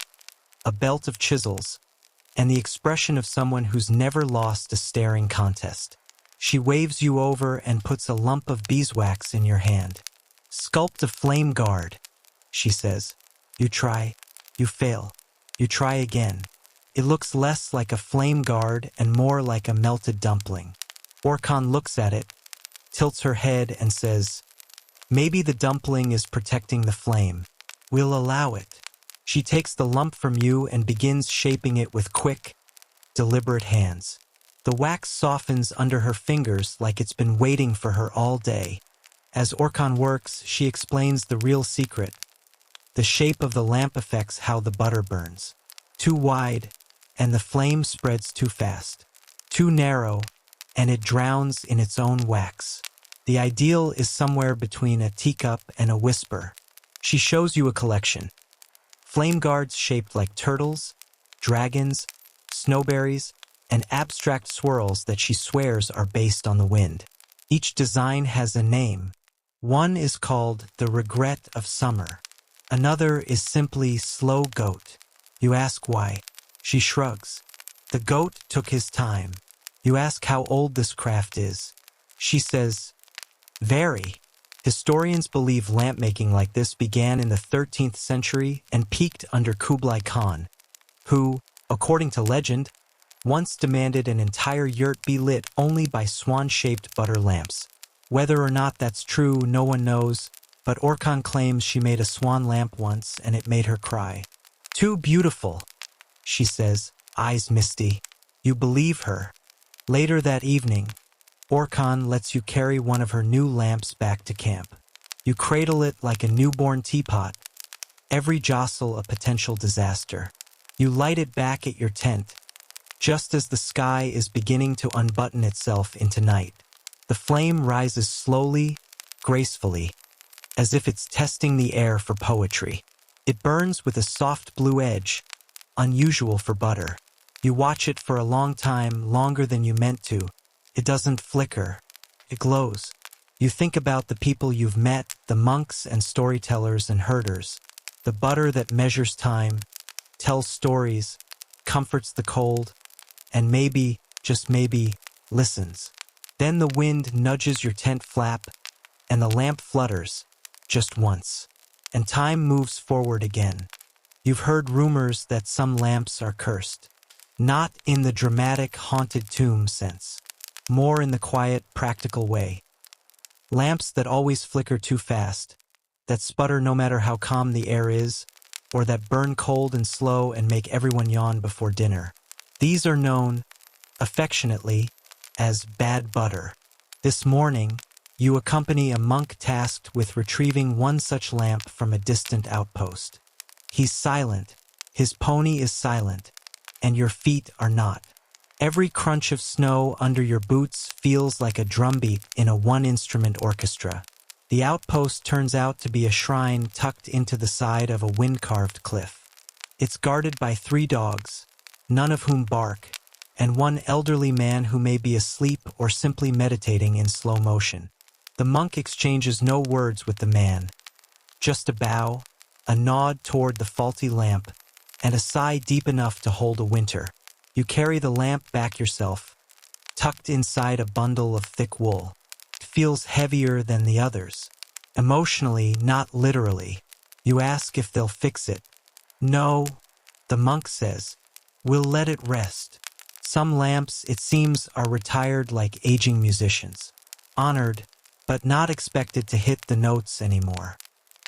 [SPEAKER 1] a belt of chisels, and the expression of someone who's never lost a staring contest. She waves you over and puts a lump of beeswax in your hand. Sculpt a flame guard, she says. You try, you fail, you try again. It looks less like a flame guard and more like a melted dumpling. Orkhan looks at it, tilts her head and says, "Maybe the dumpling is protecting the flame. We'll allow it." She takes the lump from you and begins shaping it with quick, deliberate hands. The wax softens under her fingers like it's been waiting for her all day. As Orkhan works, she explains the real secret. The shape of the lamp affects how the butter burns. Too wide, and the flame spreads too fast. Too narrow, and it drowns in its own wax. The ideal is somewhere between a teacup and a whisper. She shows you a collection. Flame guards shaped like turtles, dragons, snowberries, and abstract swirls that she swears are based on the wind. Each design has a name. One is called the regret of summer. Another is simply slow goat. You ask why. She shrugs. The goat took his time. You ask how old this craft is. She says, very. Historians believe lamp making like this began in the 13th century and peaked under Kublai Khan, who, according to legend, once demanded an entire yurt be lit only by swan-shaped butter lamps. Whether or not that's true, no one knows, but Orkhan claims she made a swan lamp once and it made her cry. Too beautiful, she says, eyes misty. You believe her. Later that evening, Orkhan lets you carry one of her new lamps back to camp. You cradle it like a newborn teapot, every jostle a potential disaster. You light it back at your tent, just as the sky is beginning to unbutton itself into night. The flame rises slowly, gracefully, as if it's testing the air for poetry. It burns with a soft blue edge, unusual for butter. You watch it for a long time, longer than you meant to. It doesn't flicker. It glows. You think about the people you've met, the monks and storytellers and herders. The butter that measures time, tells stories, comforts the cold, and maybe, just maybe, listens. Then the wind nudges your tent flap, and the lamp flutters, just once. And time moves forward again. You've heard rumors that some lamps are cursed. Not in the dramatic, haunted tomb sense. More in the quiet, practical way. Lamps that always flicker too fast, that sputter no matter how calm the air is, or that burn cold and slow and make everyone yawn before dinner. These are known, affectionately, as bad butter. This morning, you accompany a monk tasked with retrieving one such lamp from a distant outpost. He's silent, his pony is silent, and your feet are not. Every crunch of snow under your boots feels like a drumbeat in a one-instrument orchestra. The outpost turns out to be a shrine tucked into the side of a wind-carved cliff. It's guarded by 3 dogs, none of whom bark, and one elderly man who may be asleep or simply meditating in slow motion. The monk exchanges no words with the man, just a bow, a nod toward the faulty lamp, and a sigh deep enough to hold a winter. You carry the lamp back yourself, tucked inside a bundle of thick wool. It feels heavier than the others. Emotionally, not literally. You ask if they'll fix it. No, the monk says. We'll let it rest. Some lamps, it seems, are retired like aging musicians. Honored, but not expected to hit the notes anymore.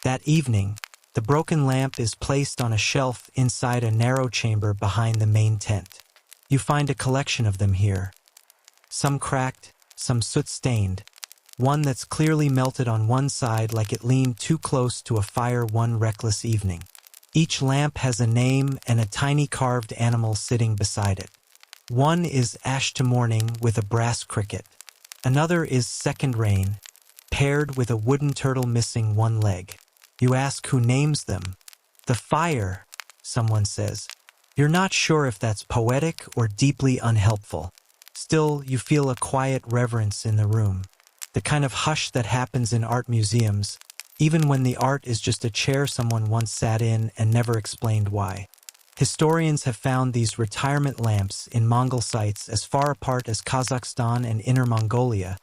[SPEAKER 1] That evening, the broken lamp is placed on a shelf inside a narrow chamber behind the main tent. You find a collection of them here. Some cracked, some soot-stained, one that's clearly melted on one side like it leaned too close to a fire one reckless evening. Each lamp has a name and a tiny carved animal sitting beside it. One is Ash to Morning with a brass cricket. Another is Second Rain, paired with a wooden turtle missing one leg. You ask who names them. The fire, someone says. You're not sure if that's poetic or deeply unhelpful. Still, you feel a quiet reverence in the room. The kind of hush that happens in art museums, even when the art is just a chair someone once sat in and never explained why. Historians have found these retirement lamps in Mongol sites as far apart as Kazakhstan and Inner Mongolia,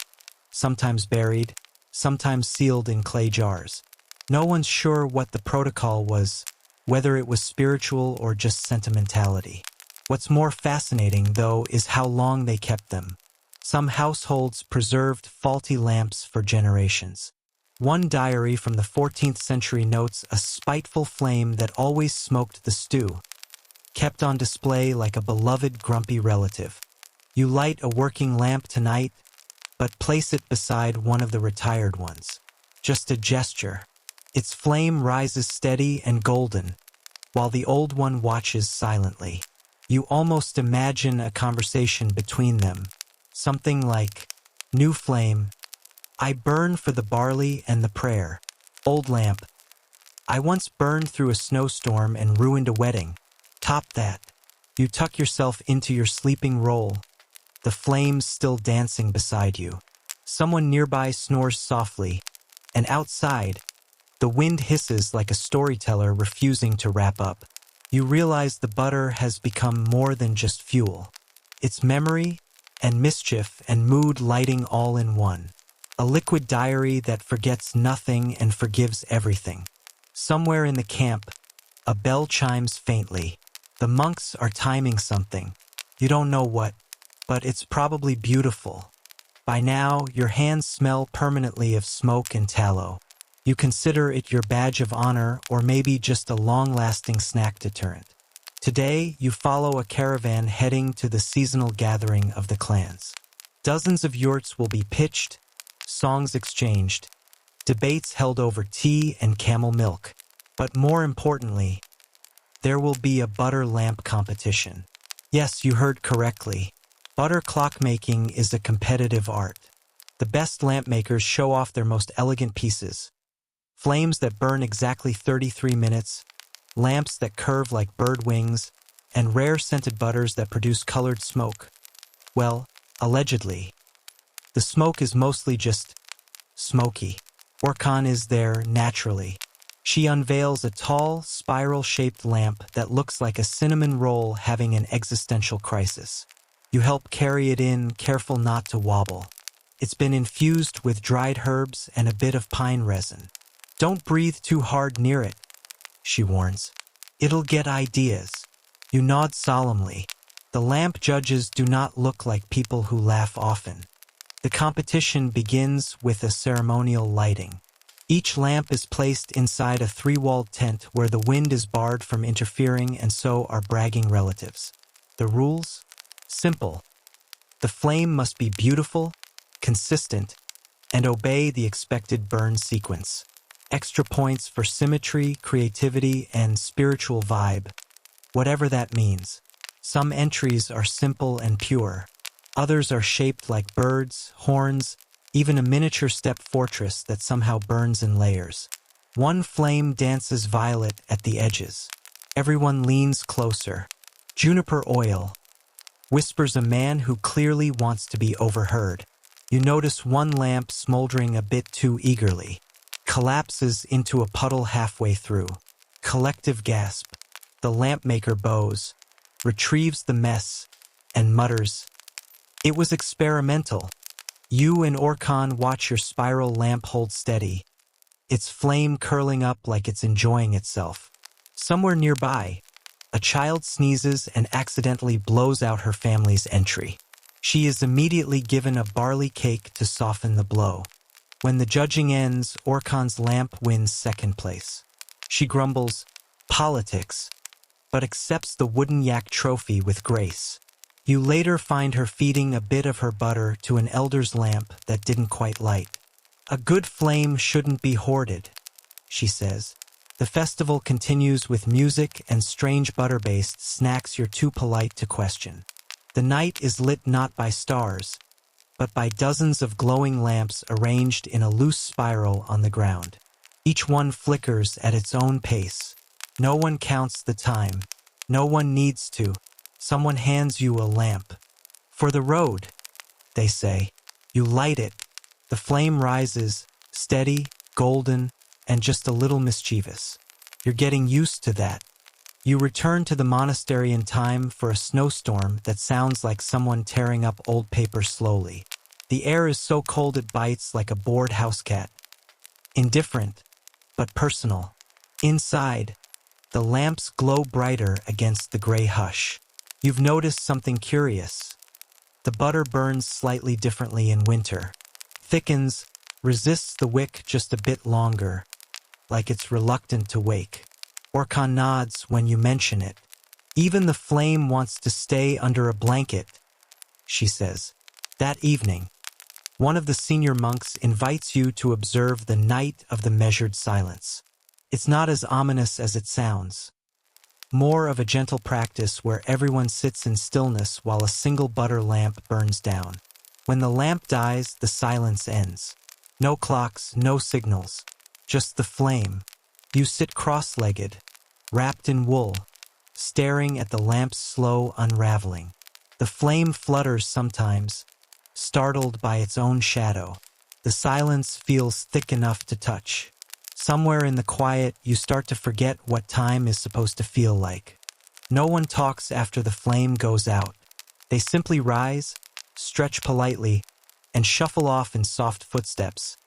[SPEAKER 1] sometimes buried, sometimes sealed in clay jars. No one's sure what the protocol was, whether it was spiritual or just sentimentality. What's more fascinating, though, is how long they kept them. Some households preserved faulty lamps for generations. One diary from the 14th century notes a spiteful flame that always smoked the stew, kept on display like a beloved grumpy relative. You light a working lamp tonight, but place it beside one of the retired ones. Just a gesture. Its flame rises steady and golden, while the old one watches silently. You almost imagine a conversation between them, something like, "New flame, I burn for the barley and the prayer. Old lamp, I once burned through a snowstorm and ruined a wedding. Top that." You tuck yourself into your sleeping roll, the flames still dancing beside you. Someone nearby snores softly, and outside, the wind hisses like a storyteller refusing to wrap up. You realize the butter has become more than just fuel. It's memory and mischief and mood lighting all in one. A liquid diary that forgets nothing and forgives everything. Somewhere in the camp, a bell chimes faintly. The monks are timing something. You don't know what, but it's probably beautiful. By now, your hands smell permanently of smoke and tallow. You consider it your badge of honor or maybe just a long-lasting snack deterrent. Today, you follow a caravan heading to the seasonal gathering of the clans. Dozens of yurts will be pitched, songs exchanged, debates held over tea and camel milk. But more importantly, there will be a butter lamp competition. Yes, you heard correctly. Butter clockmaking is a competitive art. The best lamp makers show off their most elegant pieces. Flames that burn exactly 33 minutes, lamps that curve like bird wings, and rare scented butters that produce colored smoke. Well, allegedly. The smoke is mostly just smoky. Orkan is there naturally. She unveils a tall, spiral-shaped lamp that looks like a cinnamon roll having an existential crisis. You help carry it in, careful not to wobble. It's been infused with dried herbs and a bit of pine resin. "Don't breathe too hard near it," she warns. "It'll get ideas." You nod solemnly. The lamp judges do not look like people who laugh often. The competition begins with a ceremonial lighting. Each lamp is placed inside a 3-walled tent where the wind is barred from interfering and so are bragging relatives. The rules? Simple. The flame must be beautiful, consistent, and obey the expected burn sequence. Extra points for symmetry, creativity, and spiritual vibe, whatever that means. Some entries are simple and pure. Others are shaped like birds, horns, even a miniature step fortress that somehow burns in layers. One flame dances violet at the edges. Everyone leans closer. Juniper oil, whispers a man who clearly wants to be overheard. You notice one lamp smoldering a bit too eagerly. Collapses into a puddle halfway through. Collective gasp. The lampmaker bows, retrieves the mess, and mutters, "It was experimental." You and Orkhan watch your spiral lamp hold steady, its flame curling up like it's enjoying itself. Somewhere nearby, a child sneezes and accidentally blows out her family's entry. She is immediately given a barley cake to soften the blow. When the judging ends, Orkhan's lamp wins second place. She grumbles, "Politics," but accepts the wooden yak trophy with grace. You later find her feeding a bit of her butter to an elder's lamp that didn't quite light. "A good flame shouldn't be hoarded," she says. The festival continues with music and strange butter-based snacks you're too polite to question. The night is lit not by stars, but by dozens of glowing lamps arranged in a loose spiral on the ground. Each one flickers at its own pace. No one counts the time. No one needs to. Someone hands you a lamp. "For the road," they say. You light it. The flame rises, steady, golden, and just a little mischievous. You're getting used to that. You return to the monastery in time for a snowstorm that sounds like someone tearing up old paper slowly. The air is so cold it bites like a bored house cat. Indifferent, but personal. Inside, the lamps glow brighter against the gray hush. You've noticed something curious. The butter burns slightly differently in winter. Thickens, resists the wick just a bit longer, like it's reluctant to wake. Orkhan nods when you mention it. "Even the flame wants to stay under a blanket," she says. That evening, one of the senior monks invites you to observe the night of the measured silence. It's not as ominous as it sounds. More of a gentle practice where everyone sits in stillness while a single butter lamp burns down. When the lamp dies, the silence ends. No clocks, no signals, just the flame. You sit cross-legged, wrapped in wool, staring at the lamp's slow unraveling. The flame flutters sometimes, startled by its own shadow. The silence feels thick enough to touch. Somewhere in the quiet, you start to forget what time is supposed to feel like. No one talks after the flame goes out. They simply rise, stretch politely, and shuffle off in soft footsteps,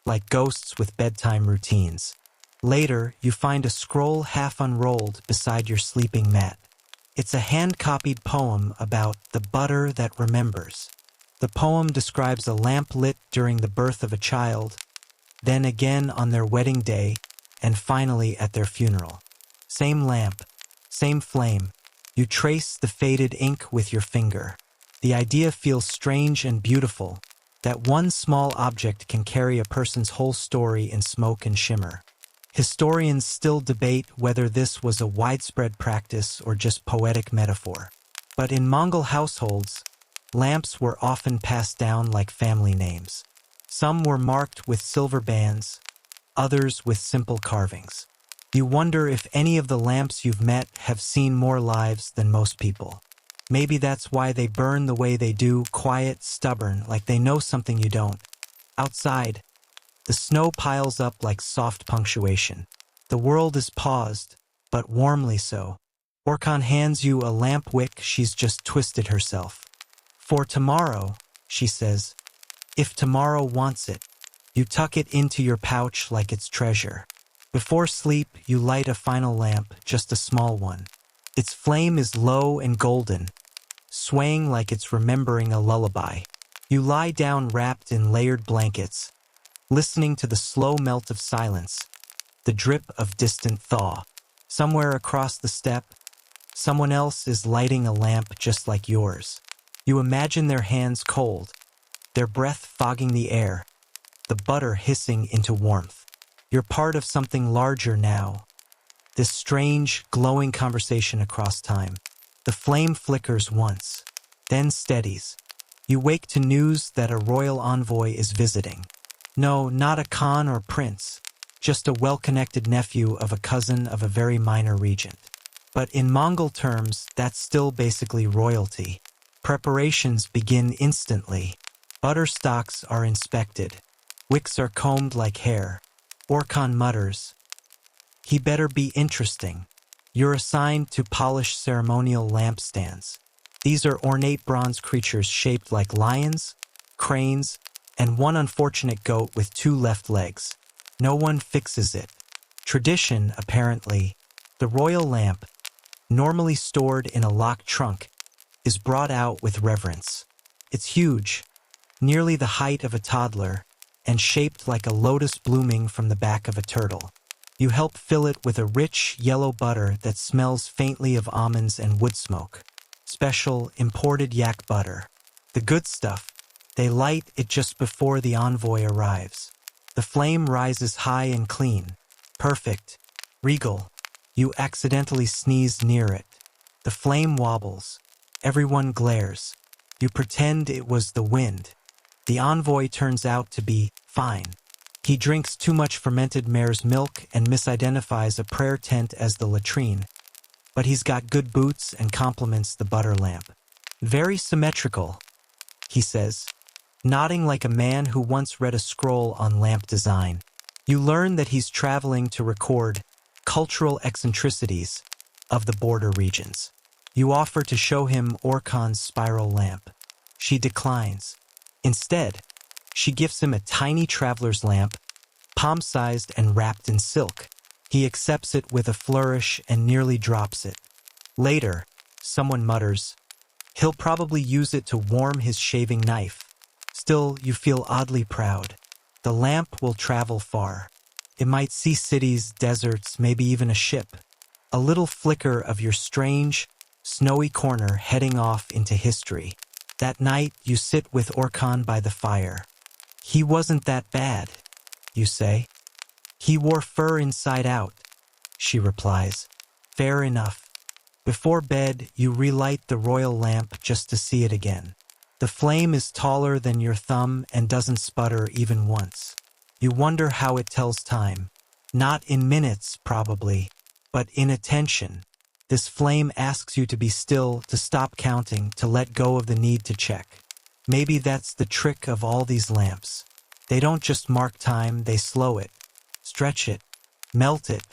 [SPEAKER 1] like ghosts with bedtime routines. Later, you find a scroll half unrolled beside your sleeping mat. It's a hand-copied poem about the butter that remembers. The poem describes a lamp lit during the birth of a child, then again on their wedding day, and finally at their funeral. Same lamp, same flame. You trace the faded ink with your finger. The idea feels strange and beautiful, that one small object can carry a person's whole story in smoke and shimmer. Historians still debate whether this was a widespread practice or just poetic metaphor. But in Mongol households, lamps were often passed down like family names. Some were marked with silver bands, others with simple carvings. You wonder if any of the lamps you've met have seen more lives than most people. Maybe that's why they burn the way they do, quiet, stubborn, like they know something you don't. Outside, the snow piles up like soft punctuation. The world is paused, but warmly so. Orkhan hands you a lamp wick she's just twisted herself. "For tomorrow," she says. "If tomorrow wants it." You tuck it into your pouch like it's treasure. Before sleep, you light a final lamp, just a small one. Its flame is low and golden, swaying like it's remembering a lullaby. You lie down wrapped in layered blankets, listening to the slow melt of silence, the drip of distant thaw. Somewhere across the steppe, someone else is lighting a lamp just like yours. You imagine their hands cold, their breath fogging the air, the butter hissing into warmth. You're part of something larger now, this strange, glowing conversation across time. The flame flickers once, then steadies. You wake to news that a royal envoy is visiting. No, not a Khan or prince, just a well-connected nephew of a cousin of a very minor regent. But in Mongol terms, that's still basically royalty. Preparations begin instantly. Butter stocks are inspected. Wicks are combed like hair. Orkhan mutters, "He better be interesting." You're assigned to polish ceremonial lampstands. These are ornate bronze creatures shaped like lions, cranes, and one unfortunate goat with 2 left legs. No one fixes it. Tradition, apparently, the royal lamp, normally stored in a locked trunk, is brought out with reverence. It's huge, nearly the height of a toddler, and shaped like a lotus blooming from the back of a turtle. You help fill it with a rich, yellow butter that smells faintly of almonds and wood smoke. Special, imported yak butter. The good stuff. They light it just before the envoy arrives. The flame rises high and clean. Perfect. Regal. You accidentally sneeze near it. The flame wobbles. Everyone glares. You pretend it was the wind. The envoy turns out to be fine. He drinks too much fermented mare's milk and misidentifies a prayer tent as the latrine. But he's got good boots and compliments the butter lamp. "Very symmetrical," he says, nodding like a man who once read a scroll on lamp design. You learn that he's traveling to record cultural eccentricities of the border regions. You offer to show him Orkhan's spiral lamp. She declines. Instead, she gives him a tiny traveler's lamp, palm-sized and wrapped in silk. He accepts it with a flourish and nearly drops it. Later, someone mutters, "He'll probably use it to warm his shaving knife." Still, you feel oddly proud. The lamp will travel far. It might see cities, deserts, maybe even a ship. A little flicker of your strange, snowy corner heading off into history. That night, you sit with Orkhan by the fire. "He wasn't that bad," you say. "He wore fur inside out," she replies. "Fair enough." Before bed, you relight the royal lamp just to see it again. The flame is taller than your thumb and doesn't sputter even once. You wonder how it tells time. Not in minutes, probably, but in attention. This flame asks you to be still, to stop counting, to let go of the need to check. Maybe that's the trick of all these lamps. They don't just mark time, they slow it, stretch it, melt it.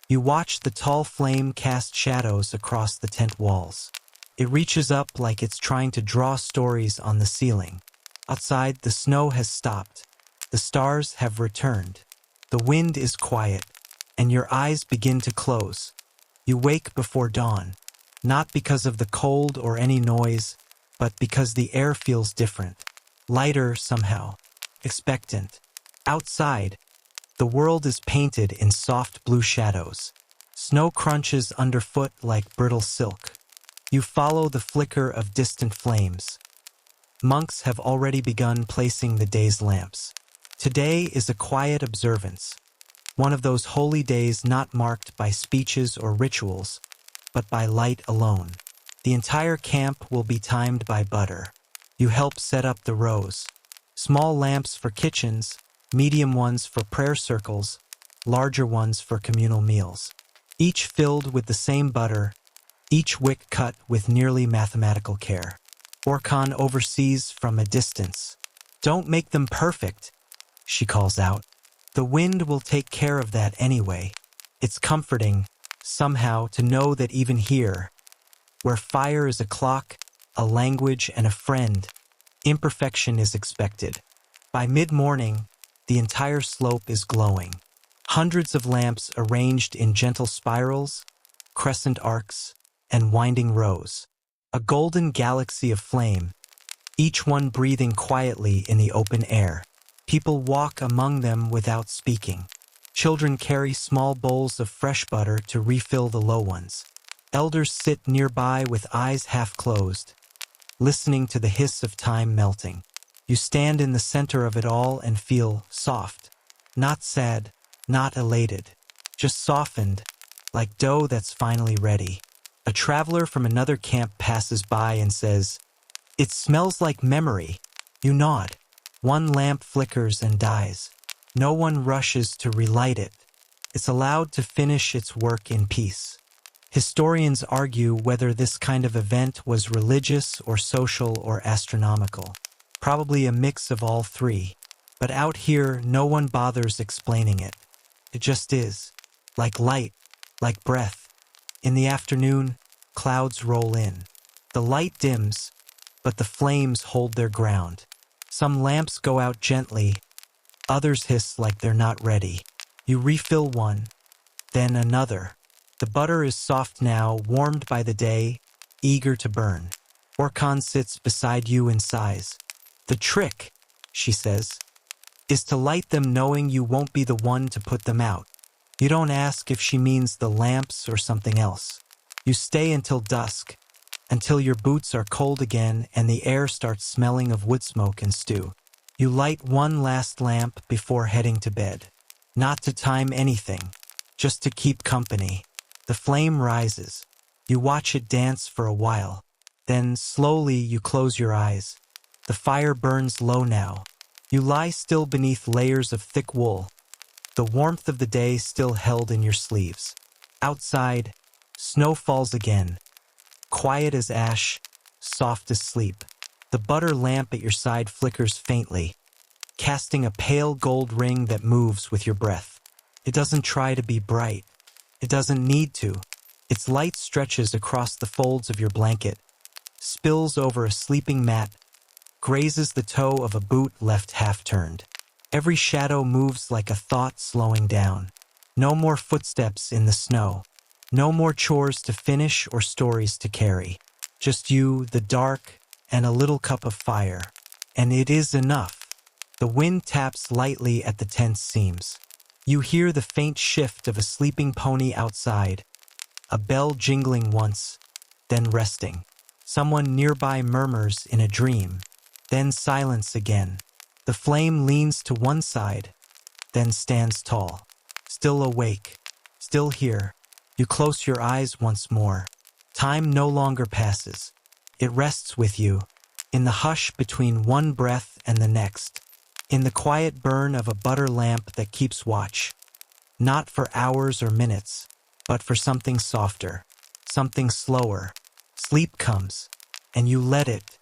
[SPEAKER 1] You watch the tall flame cast shadows across the tent walls. It reaches up like it's trying to draw stories on the ceiling. Outside, the snow has stopped. The stars have returned. The wind is quiet, and your eyes begin to close. You wake before dawn, not because of the cold or any noise, but because the air feels different, lighter somehow, expectant. Outside, the world is painted in soft blue shadows. Snow crunches underfoot like brittle silk. You follow the flicker of distant flames. Monks have already begun placing the day's lamps. Today is a quiet observance, one of those holy days not marked by speeches or rituals, but by light alone. The entire camp will be timed by butter. You help set up the rows. Small lamps for kitchens, medium ones for prayer circles, larger ones for communal meals. Each filled with the same butter, each wick cut with nearly mathematical care. Orkhan oversees from a distance. "Don't make them perfect," she calls out. "The wind will take care of that anyway." It's comforting, somehow, to know that even here, where fire is a clock, a language, and a friend, imperfection is expected. By mid-morning, the entire slope is glowing. Hundreds of lamps arranged in gentle spirals, crescent arcs, and winding rows. A golden galaxy of flame, each one breathing quietly in the open air. People walk among them without speaking. Children carry small bowls of fresh butter to refill the low ones. Elders sit nearby with eyes half closed, listening to the hiss of time melting. You stand in the center of it all and feel soft. Not sad, not elated, just softened, like dough that's finally ready. A traveler from another camp passes by and says, "It smells like memory." You nod. One lamp flickers and dies. No one rushes to relight it. It's allowed to finish its work in peace. Historians argue whether this kind of event was religious or social or astronomical. Probably a mix of all three. But out here, no one bothers explaining it. It just is. Like light, like breath. In the afternoon, clouds roll in. The light dims, but the flames hold their ground. Some lamps go out gently, others hiss like they're not ready. You refill one, then another. The butter is soft now, warmed by the day, eager to burn. Orkan sits beside you in sighs. "The trick," she says, "is to light them knowing you won't be the one to put them out." You don't ask if she means the lamps or something else. You stay until dusk, until your boots are cold again and the air starts smelling of wood smoke and stew. You light one last lamp before heading to bed. Not to time anything, just to keep company. The flame rises. You watch it dance for a while. Then slowly you close your eyes. The fire burns low now. You lie still beneath layers of thick wool, the warmth of the day still held in your sleeves. Outside, snow falls again. Quiet as ash, soft as sleep. The butter lamp at your side flickers faintly, casting a pale gold ring that moves with your breath. It doesn't try to be bright. It doesn't need to. Its light stretches across the folds of your blanket, spills over a sleeping mat, grazes the toe of a boot left half-turned. Every shadow moves like a thought slowing down. No more footsteps in the snow. No more chores to finish or stories to carry. Just you, the dark, and a little cup of fire. And it is enough. The wind taps lightly at the tent's seams. You hear the faint shift of a sleeping pony outside, a bell jingling once, then resting. Someone nearby murmurs in a dream, then silence again. The flame leans to one side, then stands tall. Still awake, still here. You close your eyes once more. Time no longer passes. It rests with you, in the hush between one breath and the next, in the quiet burn of a butter lamp that keeps watch, not for hours or minutes, but for something softer, something slower. Sleep comes, and you let it,